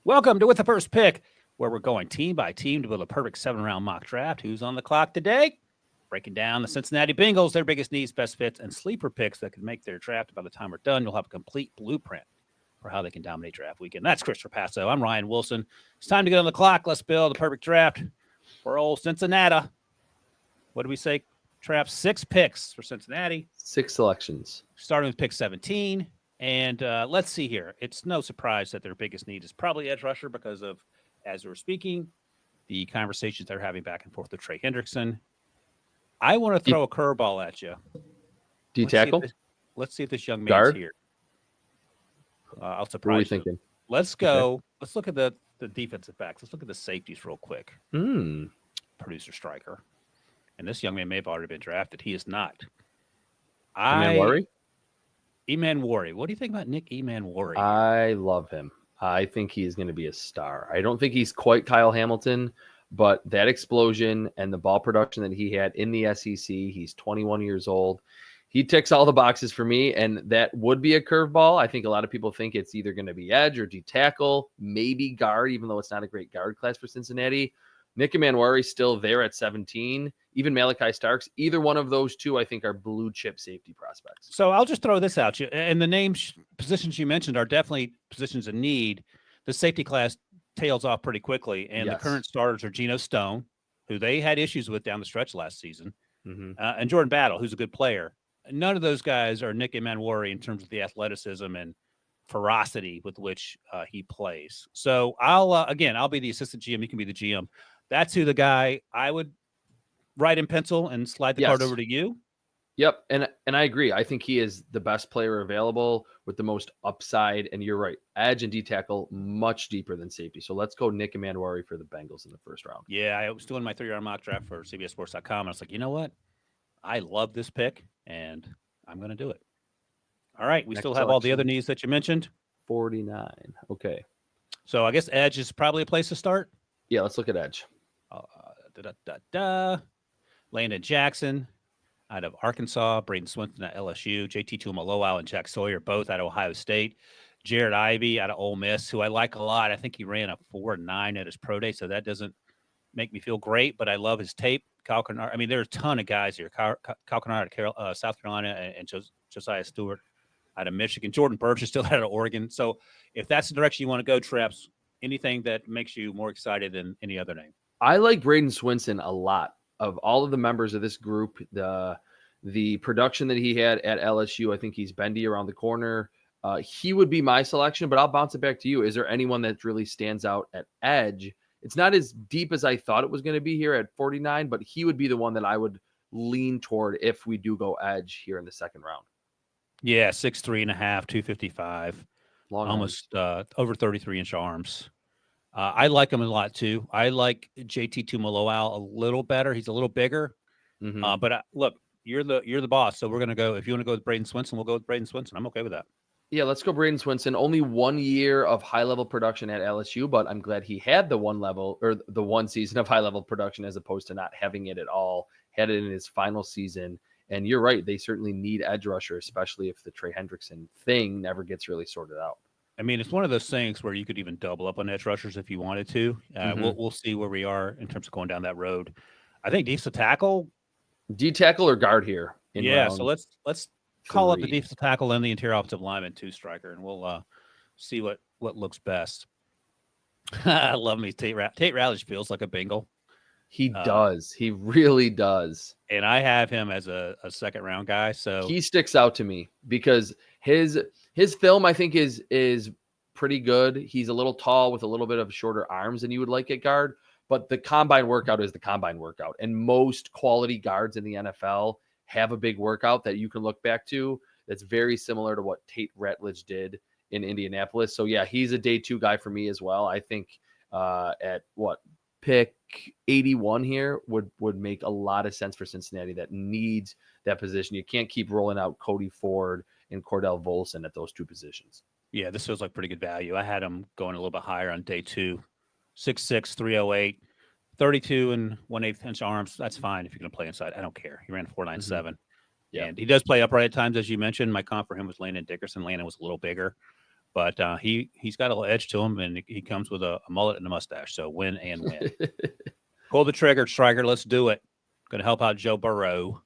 Welcome to With the First Pick, where we're going team by team to build a perfect 7-round mock draft. Who's on the clock today? Breaking down the Cincinnati Bengals, their biggest needs, best fits, and sleeper picks that can make their draft. By the time we're done, you'll have a complete blueprint for how they can dominate draft weekend. That's Chris Trapasso. I'm Ryan Wilson. It's time to get on the clock. Let's build the perfect draft for old Cincinnati. What do we say, Traps? 6 picks for Cincinnati. 6 selections. Starting with pick 17. And let's see here. It's no surprise that their biggest need is probably edge rusher because of, as we're speaking, the conversations they're having back and forth with Trey Hendrickson. I want to throw a curveball at you. Do you tackle? Let's see if this young man's here. I'll surprise you. What are you thinking? Let's go. Okay. Let's look at the defensive backs. Let's look at the safeties real quick. Producer Striker. And this young man may have already been drafted. He is not. Emmanwori? Emmanwori. What do you think about Nick Emmanwori? I love him. I think he is going to be a star. I don't think he's quite Kyle Hamilton, but that explosion and the ball production that he had in the SEC, he's 21 years old. He ticks all the boxes for me, and that would be a curveball. I think a lot of people think it's either going to be edge or D-tackle, maybe guard, even though it's not a great guard class for Cincinnati. Nick Emmanwori still there at 17. Even Malachi Starks. Either one of those two, I think, are blue chip safety prospects. So I'll just throw this out you. And the names, positions you mentioned are definitely positions in need. The safety class tails off pretty quickly. And the current starters are Geno Stone, who they had issues with down the stretch last season, and Jordan Battle, who's a good player. None of those guys are Nick Emmanwori in terms of the athleticism and ferocity with which he plays. So I'll be the assistant GM. You can be the GM. That's who the guy I would write in pencil and slide the card over to you. Yep. And I agree. I think he is the best player available with the most upside. And you're right. Edge and D-tackle much deeper than safety. So let's go Nick Emmanwori for the Bengals in the first round. Yeah. I was doing my 3-round mock draft for CBSSports.com. And I was like, you know what? I love this pick and I'm going to do it. All right. We still have all the other needs that you mentioned. 49. Okay. So I guess edge is probably a place to start. Yeah. Let's look at edge. Landon Jackson out of Arkansas, Braden Swinton at LSU, JT Tuimoloau and Jack Sawyer, both out of Ohio State, Jared Ivey out of Ole Miss, who I like a lot. I think he ran a 4.9 at his pro day, so that doesn't make me feel great, but I love his tape. Kyle Kennard, I mean, there are a ton of guys here. Kyle Kennard out of South Carolina and Josiah Stewart out of Michigan. Jordan Burch is still out of Oregon. So if that's the direction you want to go, Traps, anything that makes you more excited than any other name? I like Braden Swinton a lot. Of all of the members of this group, the production that he had at LSU, I think he's bendy around the corner. He would be my selection, but I'll bounce it back to you. Is there anyone that really stands out at edge? It's not as deep as I thought it was going to be here at 49, but he would be the one that I would lean toward if we do go edge here in the second round. Yeah, 6'3.5", 255, almost over 33-inch arms. I like him a lot too. I like JT Tuimoloau a little better. He's a little bigger, but look, you're the boss. So we're gonna go. If you want to go with Braden Swinton, we'll go with Braden Swinton. I'm okay with that. Yeah, let's go Braden Swinton. Only 1 year of high-level production at LSU, but I'm glad he had the one season of high-level production as opposed to not having it at all. Had it in his final season. And you're right, they certainly need edge rusher, especially if the Trey Hendrickson thing never gets really sorted out. I mean, it's one of those things where you could even double up on edge rushers if you wanted to. We'll see where we are in terms of going down that road. I think defensive tackle or guard here. So let's call up the defensive tackle and the interior offensive lineman too, Striker, and we'll see what looks best. I love me Tate Rowledge feels like a Bengal. He does. He really does. And I have him as a second round guy. So he sticks out to me because his film, I think, is pretty good. He's a little tall with a little bit of shorter arms than you would like at guard. But the combine workout is the combine workout. And most quality guards in the NFL have a big workout that you can look back to that's very similar to what Tate Ratledge did in Indianapolis. So, yeah, he's a day 2 guy for me as well. I think at pick 81 here would make a lot of sense for Cincinnati that needs that position. You can't keep rolling out Cody Ford and Cordell Volson at those 2 positions. Yeah, this feels like pretty good value. I had him going a little bit higher on day 2. 6'6", 308, 32 and 1/8 inch arms. That's fine if you're going to play inside. I don't care. He ran 4.97. Yeah. And he does play upright at times, as you mentioned. My comp for him was Landon Dickerson. Landon was a little bigger. But he's got a little edge to him, and he comes with a mullet and a mustache. So win and win. Pull the trigger, striker. Let's do it. Going to help out Joe Burrow.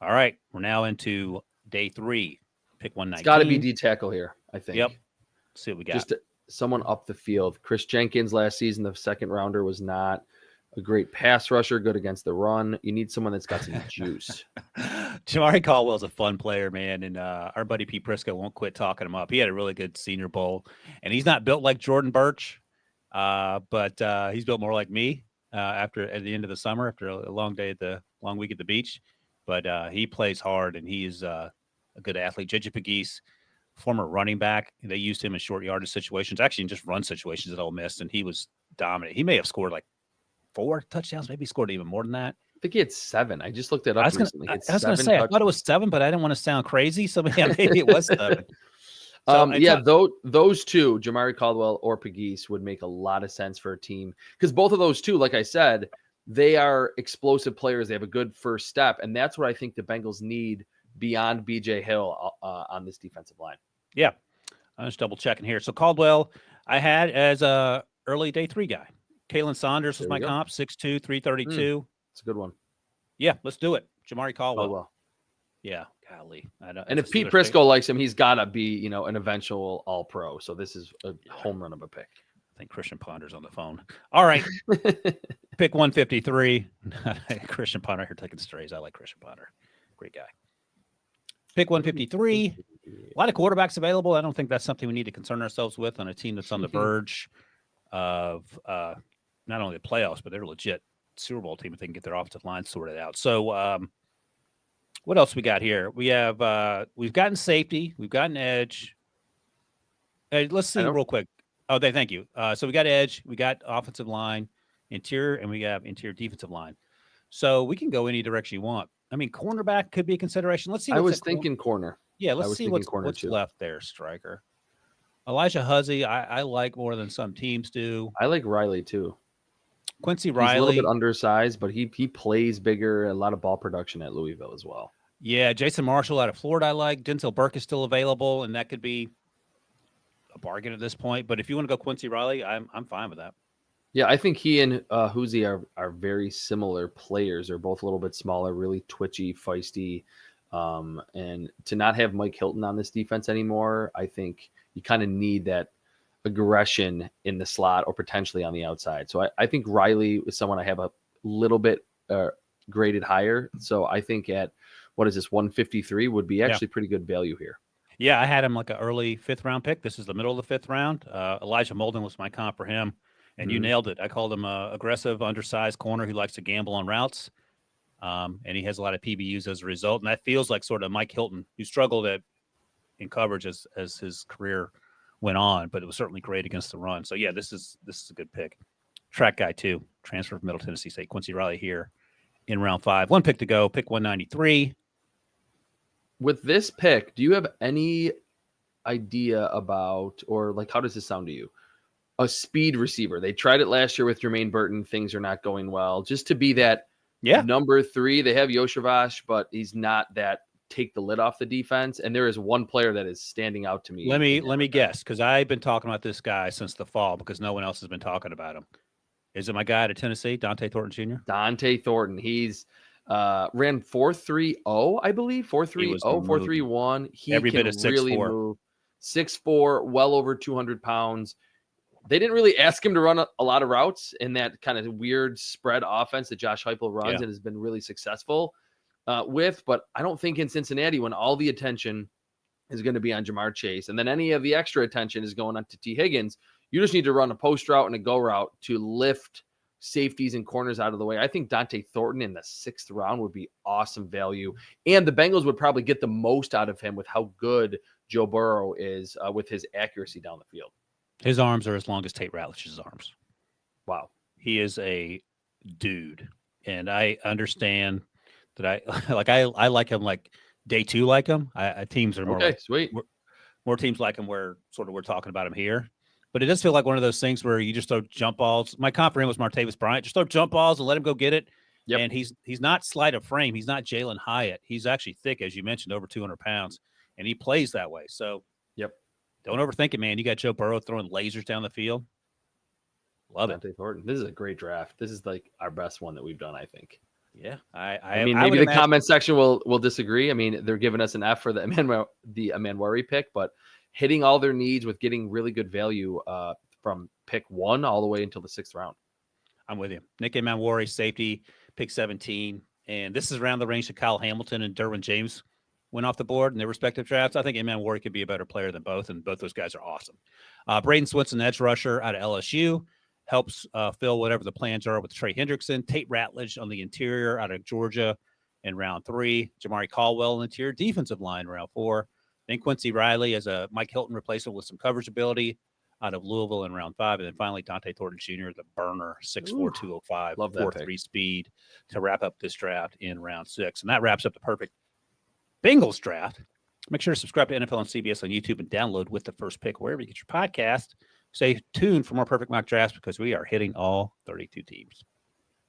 All right, we're now into day 3. Pick 119. It's got to be D tackle here, I think. Yep. Let's see what we got. Just someone up the field. Chris Jenkins last season, the second rounder, was not a great pass rusher, good against the run. You need someone that's got some juice. Jamari Caldwell's a fun player, man, and our buddy Pete Prisco won't quit talking him up. He had a really good Senior Bowl, and he's not built like Jordan Birch, but he's built more like me at the end of the summer after a long week at the beach. But he plays hard, and he is a good athlete. JJ Pegues, former running back, they used him in short yardage situations, actually in just run situations at Ole Miss, and he was dominant. He may have scored like 4 touchdowns, maybe he scored even more than that. I think he had 7. I just looked it up recently. I was going to say, I thought it was 7, but I didn't want to sound crazy, so maybe it was 7. Those two, Jamari Caldwell or Pegues, would make a lot of sense for a team because both of those two, like I said, they are explosive players. They have a good first step, and that's what I think the Bengals need beyond BJ Hill on this defensive line. Yeah, I'm just double checking here. So Caldwell, I had as a early day 3 guy. Kalen Saunders was my comp, 6'2", 332. It's a good one. Yeah, let's do it. Jamari Caldwell. Well. Yeah, golly. And if Pete Prisco likes him, he's got to be, an eventual All-Pro. So this is a home run of a pick. I think Christian Ponder's on the phone. All right. Pick 153. Christian Ponder here taking strays. I like Christian Ponder. Great guy. Pick 153. A lot of quarterbacks available. I don't think that's something we need to concern ourselves with on a team that's on the verge of not only the playoffs, but they're a legit Super Bowl team if they can get their offensive line sorted out. So what else we got here? We have we've gotten safety. We've gotten edge. Let's see real quick. Oh, thank you. So we got edge, we got offensive line, interior, and we have interior defensive line. So we can go any direction you want. I mean, cornerback could be a consideration. Let's see. I was thinking corner. Yeah, let's see what's left there, striker. Elijah Huzzy, I like more than some teams do. I like Riley too. Quincy Riley. He's a little bit undersized, but he plays bigger, a lot of ball production at Louisville as well. Yeah, Jason Marshall out of Florida I like. Denzel Burke is still available, and that could be a bargain at this point. But if you want to go Quincy Riley, I'm fine with that. Yeah, I think he and Huzzy are very similar players. They're both a little bit smaller, really twitchy, feisty. And to not have Mike Hilton on this defense anymore, I think you kind of need that aggression in the slot or potentially on the outside. So I think Riley is someone I have a little bit graded higher. So I think at, 153 would be actually pretty good value here. Yeah, I had him like an early 5th round pick. This is the middle of the 5th round. Elijah Molden was my comp for him, and you nailed it. I called him a aggressive, undersized corner who likes to gamble on routes, and he has a lot of PBUs as a result. And that feels like sort of Mike Hilton, who struggled in coverage as his career went on, but it was certainly great against the run. So yeah, this is a good pick. Track guy too, transfer from Middle Tennessee State. Quincy Riley here in round 5. 1 pick to go. Pick 193. With this pick, do you have any idea about, or like, how does this sound to you? A speed receiver. They tried it last year with Jermaine Burton. Things are not going well. Just to be that number 3. They have Yoshavash, but he's not that take the lid off the defense. And there is one player that is standing out to me. Let me guess, because I've been talking about this guy since the fall because no one else has been talking about him. Is it my guy out of Tennessee, Dante Thornton Jr.? Dante Thornton. He's ran 4.30, I believe. 4.30, 4.31. He every can bit of really move. 6'4", well over 200 pounds. They didn't really ask him to run a lot of routes in that kind of weird spread offense that Josh Heupel runs and has been really successful with. But I don't think in Cincinnati, when all the attention is going to be on Jamar Chase and then any of the extra attention is going on to T. Higgins, you just need to run a post route and a go route to lift safeties and corners out of the way. I think Dante Thornton in the 6th round would be awesome value. And the Bengals would probably get the most out of him with how good Joe Burrow is with his accuracy down the field. His arms are as long as Tate Ratledge's arms. Wow. He is a dude. And I understand that I like him like day 2 like him. Teams are more more teams like him where sort of we're talking about him here. But it does feel like one of those things where you just throw jump balls. My comp for him was Martavis Bryant. Just throw jump balls and let him go get it. Yep. And he's not slight of frame. He's not Jalen Hyatt. He's actually thick, as you mentioned, over 200 pounds. And he plays that way. So, yep. Don't overthink it, man. You got Joe Burrow throwing lasers down the field. Love it. Dante Thornton. This is a great draft. This is like our best one that we've done, I think. Yeah, I mean, maybe the comment section will disagree. I mean, they're giving us an F for the Emmanwori pick, but hitting all their needs with getting really good value from pick 1 all the way until the 6th round. I'm with you. Nick Emmanwori, safety, pick 17. And this is around the range that Kyle Hamilton and Derwin James went off the board in their respective drafts. I think Emmanwori could be a better player than both, and both those guys are awesome. Braden Swinson, edge rusher out of LSU, helps fill whatever the plans are with Trey Hendrickson. Tate Ratledge on the interior out of Georgia in round 3. Jamari Caldwell in interior defensive line round 4. Then Quincy Riley as a Mike Hilton replacement with some coverage ability out of Louisville in round 5. And then finally, Dante Thornton Jr., the burner, 6'4", 205, 4.3 speed to wrap up this draft in round 6. And that wraps up the perfect Bengals draft. Make sure to subscribe to NFL on CBS on YouTube and download With the First Pick wherever you get your podcast. Stay tuned for more perfect mock drafts because we are hitting all 32 teams.